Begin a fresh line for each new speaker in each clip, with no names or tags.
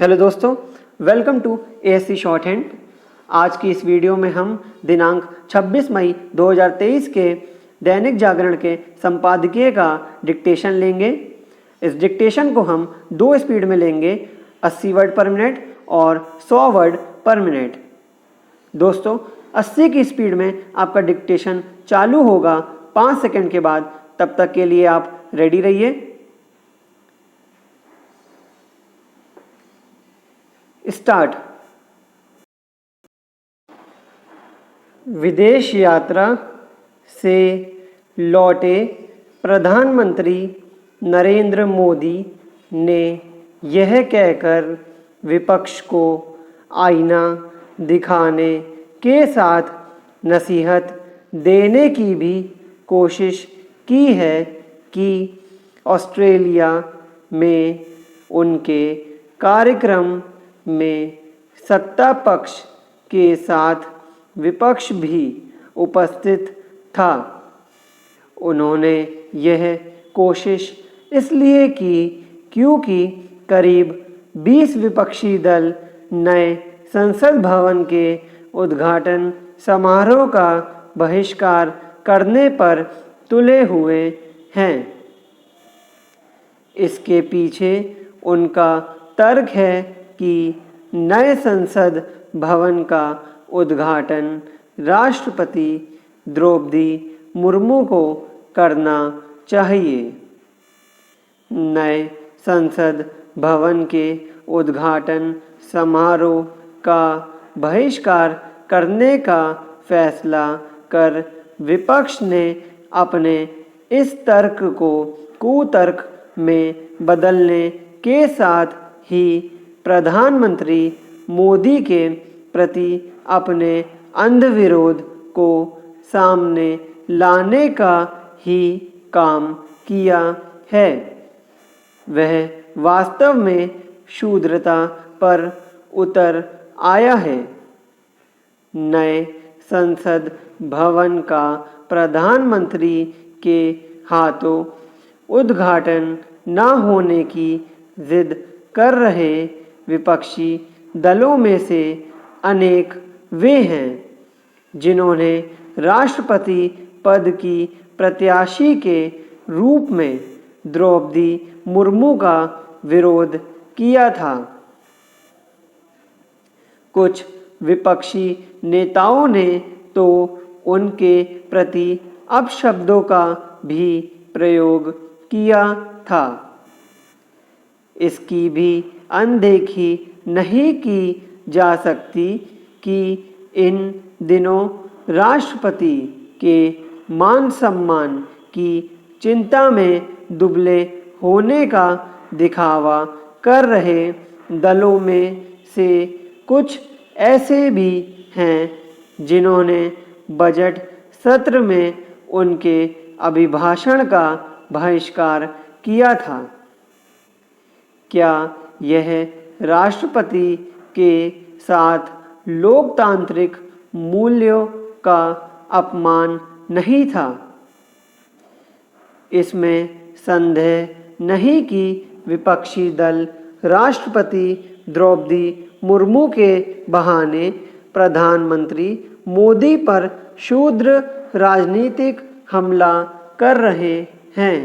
Hello दोस्तों, welcome to ASC shorthand. आज की इस वीडियो में हम दिनांक 26 मई 2023 के दैनिक जागरण के संपादकीय का डिक्टेशन लेंगे। इस डिक्टेशन को हम 2 स्पीड में लेंगे, 80 वर्ड पर मिनट और 100 वर्ड पर मिनट। दोस्तों, 80 की स्पीड में आपका डिक्टेशन चालू होगा 5 सेकंड के बाद। तब तक के लिए आप रेडी रहिए। स्टार्ट। विदेश यात्रा से लौटे प्रधानमंत्री नरेंद्र मोदी ने यह कहकर विपक्ष को आईना दिखाने के साथ नसीहत देने की भी कोशिश की है कि ऑस्ट्रेलिया में उनके कार्यक्रम में सत्ता पक्ष के साथ विपक्ष भी उपस्थित था। उन्होंने यह कोशिश इसलिए की क्योंकि करीब 20 विपक्षी दल नए संसद भवन के उद्घाटन समारोह का बहिष्कार करने पर तुले हुए हैं। इसके पीछे उनका तर्क है कि नए संसद भवन का उद्घाटन राष्ट्रपति द्रौपदी मुर्मू को करना चाहिए। नए संसद भवन के उद्घाटन समारोह का बहिष्कार करने का फैसला कर विपक्ष ने अपने इस तर्क को कुतर्क में बदलने के साथ ही प्रधानमंत्री मोदी के प्रति अपने अंध विरोध को सामने लाने का ही काम किया है। वह वास्तव में शूद्रता पर उतर आया है। नए संसद भवन का प्रधानमंत्री के हाथों उद्घाटन न होने की जिद कर रहे विपक्षी दलों में से अनेक वे हैं जिन्होंने राष्ट्रपति पद की प्रत्याशी के रूप में द्रौपदी मुर्मू का विरोध किया था। कुछ विपक्षी नेताओं ने तो उनके प्रति अपशब्दों का भी प्रयोग किया था। इसकी भी अनदेखी नहीं की जा सकती कि इन दिनों राष्ट्रपति के मान सम्मान की चिंता में दुबले होने का दिखावा कर रहे दलों में से कुछ ऐसे भी हैं जिन्होंने बजट सत्र में उनके अभिभाषण का बहिष्कार किया था। क्या यह राष्ट्रपति के साथ लोकतांत्रिक मूल्यों का अपमान नहीं था? इसमें संदेह नहीं कि विपक्षी दल राष्ट्रपति द्रौपदी मुर्मू के बहाने प्रधानमंत्री मोदी पर क्षुद्र राजनीतिक हमला कर रहे हैं।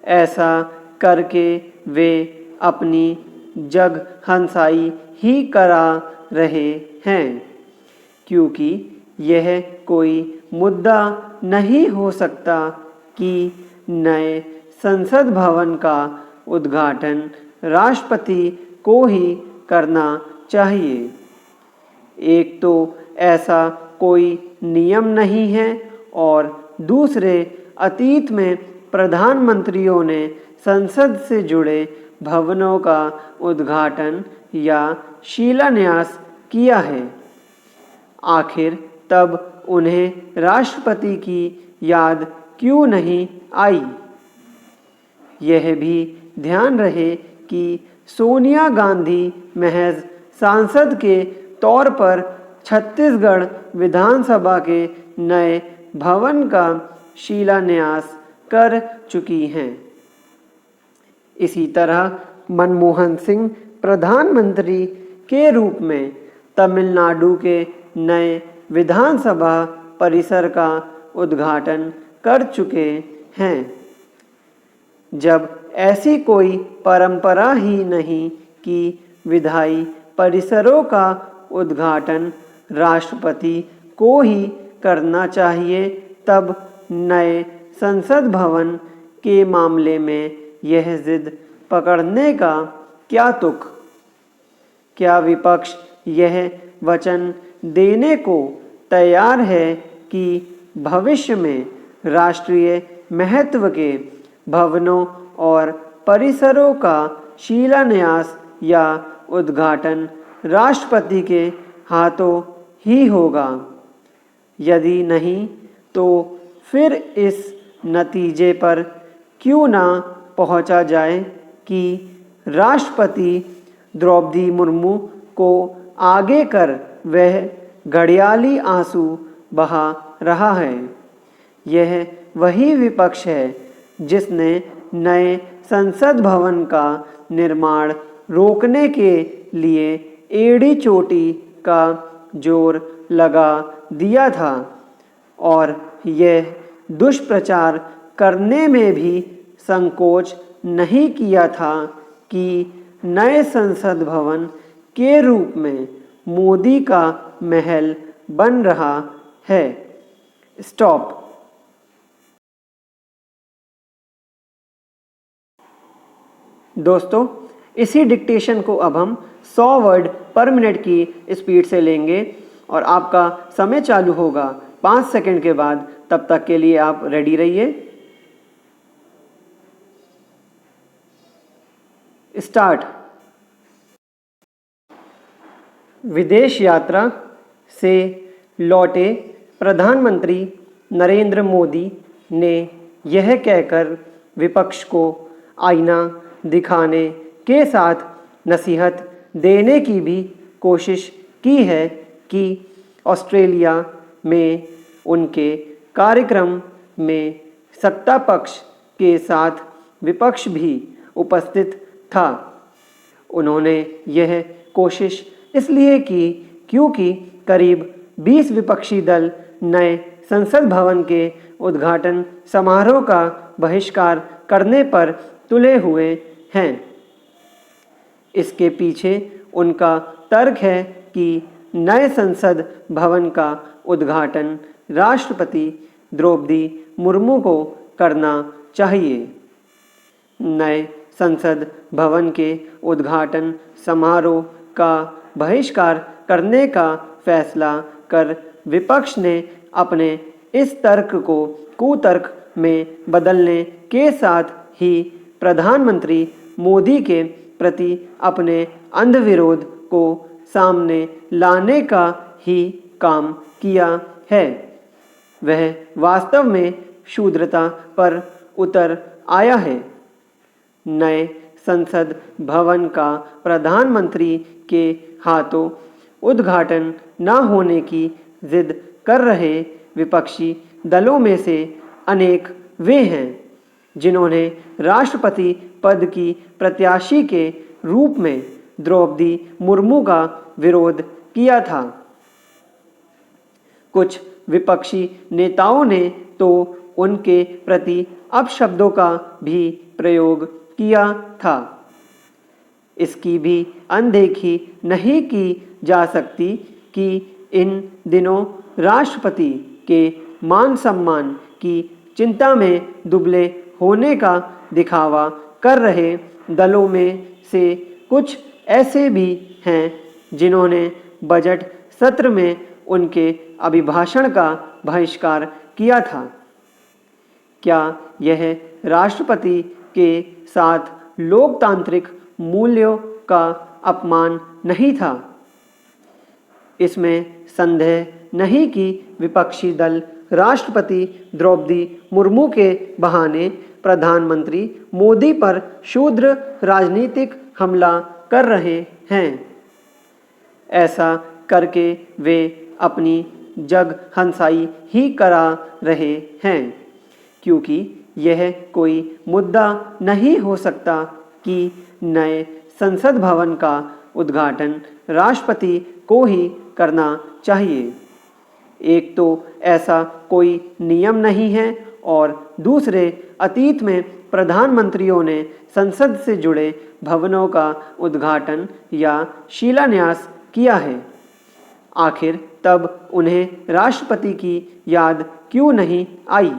ऐसा करके वे अपनी जग हंसाई ही करा रहे हैं, क्योंकि यह कोई मुद्दा नहीं हो सकता कि नए संसद भवन का उद्घाटन राष्ट्रपति को ही करना चाहिए। एक तो ऐसा कोई नियम नहीं है और दूसरे अतीत में प्रधानमंत्रियों ने संसद से जुड़े भवनों का उद्घाटन या शिलान्यास किया है। आखिर तब उन्हें राष्ट्रपति की याद क्यों नहीं आई? यह भी ध्यान रहे कि सोनिया गांधी महज सांसद के तौर पर छत्तीसगढ़ विधानसभा के नए भवन का शिलान्यास कर चुकी हैं। इसी तरह मनमोहन सिंह प्रधानमंत्री के रूप में तमिलनाडु के नए विधानसभा परिसर का उद्घाटन कर चुके हैं। जब ऐसी कोई परंपरा ही नहीं कि विधायी परिसरों का उद्घाटन राष्ट्रपति को ही करना चाहिए, तब नए संसद भवन के मामले में यह जिद पकड़ने का क्या तुक? क्या विपक्ष यह वचन देने को तैयार है कि भविष्य में राष्ट्रीय महत्व के भवनों और परिसरों का शिलान्यास या उद्घाटन राष्ट्रपति के हाथों ही होगा? यदि नहीं, तो फिर इस नतीजे पर क्यों ना पहुंचा जाए कि राष्ट्रपति द्रौपदी मुर्मू को आगे कर वह घड़ियाली आंसू बहा रहा है। यह वही विपक्ष है जिसने नए संसद भवन का निर्माण रोकने के लिए एड़ी चोटी का जोर लगा दिया था और यह दुष्प्रचार करने में भी संकोच नहीं किया था कि नए संसद भवन के रूप में मोदी का महल बन रहा है। स्टॉप। दोस्तों, इसी डिक्टेशन को अब हम 100 वर्ड पर मिनट की स्पीड से लेंगे और आपका समय चालू होगा 5 सेकंड के बाद। तब तक के लिए आप रेडी रहिए। स्टार्ट। विदेश यात्रा से लौटे प्रधानमंत्री नरेंद्र मोदी ने यह कहकर विपक्ष को आईना दिखाने के साथ नसीहत देने की भी कोशिश की है कि ऑस्ट्रेलिया में उनके कार्यक्रम में सत्ता पक्ष के साथ विपक्ष भी उपस्थित था। उन्होंने यह कोशिश इसलिए की क्योंकि करीब 20 विपक्षी दल नए संसद भवन के उद्घाटन समारोह का बहिष्कार करने पर तुले हुए हैं। इसके पीछे उनका तर्क है कि नए संसद भवन का उद्घाटन राष्ट्रपति द्रौपदी मुर्मू को करना चाहिए। नए संसद भवन के उद्घाटन समारोह का बहिष्कार करने का फैसला कर विपक्ष ने अपने इस तर्क को कुतर्क में बदलने के साथ ही प्रधानमंत्री मोदी के प्रति अपने अंध विरोध को सामने लाने का ही काम किया है। वह वास्तव में शूद्रता पर उतर आया है। नए संसद भवन का प्रधानमंत्री के हाथों उद्घाटन न होने की जिद कर रहे विपक्षी दलों में से अनेक वे हैं जिन्होंने राष्ट्रपति पद की प्रत्याशी के रूप में द्रौपदी मुर्मू का विरोध किया था। कुछ विपक्षी नेताओं ने तो उनके प्रति अपशब्दों का भी प्रयोग किया था। इसकी भी अनदेखी नहीं की जा सकती कि इन दिनों राष्ट्रपति के मान सम्मान की चिंता में दुबले होने का दिखावा कर रहे दलों में से कुछ ऐसे भी हैं जिन्होंने बजट सत्र में उनके अभिभाषण का बहिष्कार किया था। क्या यह राष्ट्रपति के साथ लोकतांत्रिक मूल्यों का अपमान नहीं था? इसमें संदेह नहीं कि विपक्षी दल राष्ट्रपति द्रौपदी मुर्मू के बहाने प्रधानमंत्री मोदी पर क्षुद्र राजनीतिक हमला कर रहे हैं। ऐसा करके वे अपनी जग हंसाई ही करा रहे हैं, क्योंकि यह कोई मुद्दा नहीं हो सकता कि नए संसद भवन का उद्घाटन राष्ट्रपति को ही करना चाहिए। एक तो ऐसा कोई नियम नहीं है और दूसरे अतीत में प्रधानमंत्रियों ने संसद से जुड़े भवनों का उद्घाटन या शिलान्यास किया है। आखिर तब उन्हें राष्ट्रपति की याद क्यों नहीं आई?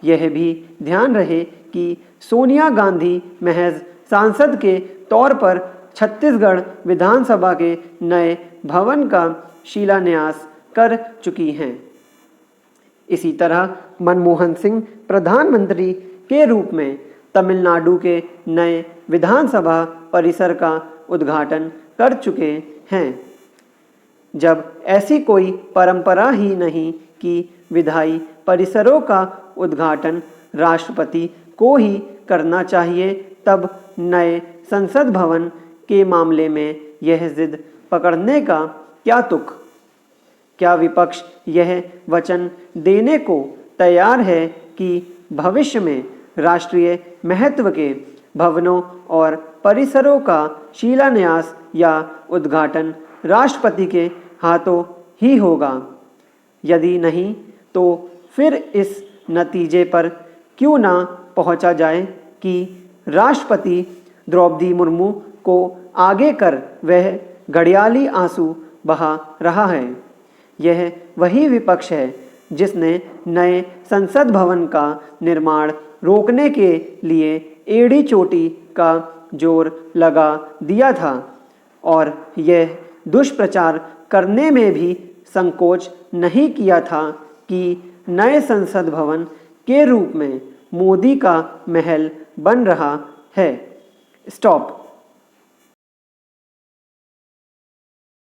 यह भी ध्यान रहे कि सोनिया गांधी महज सांसद के तौर पर छत्तीसगढ़ विधानसभा के नए भवन का शिलान्यास कर चुकी हैं। इसी तरह मनमोहन सिंह प्रधानमंत्री के रूप में तमिलनाडु के नए विधानसभा परिसर का उद्घाटन कर चुके हैं। जब ऐसी कोई परंपरा ही नहीं कि विधायी परिसरों का उद्घाटन राष्ट्रपति को ही करना चाहिए, तब नए संसद भवन के मामले में यह जिद पकड़ने का क्या तुक? क्या विपक्ष यह वचन देने को तैयार है कि भविष्य में राष्ट्रीय महत्व के भवनों और परिसरों का शिलान्यास या उद्घाटन राष्ट्रपति के हाथों ही होगा? यदि नहीं, तो फिर इस नतीजे पर क्यों ना पहुंचा जाए कि राष्ट्रपति द्रौपदी मुर्मू को आगे कर वह घड़ियाली आंसू बहा रहा है। यह वही विपक्ष है जिसने नए संसद भवन का निर्माण रोकने के लिए एड़ी चोटी का जोर लगा दिया था और यह दुष्प्रचार करने में भी संकोच नहीं किया था कि नए संसद भवन के रूप में मोदी का महल बन रहा है। स्टॉप।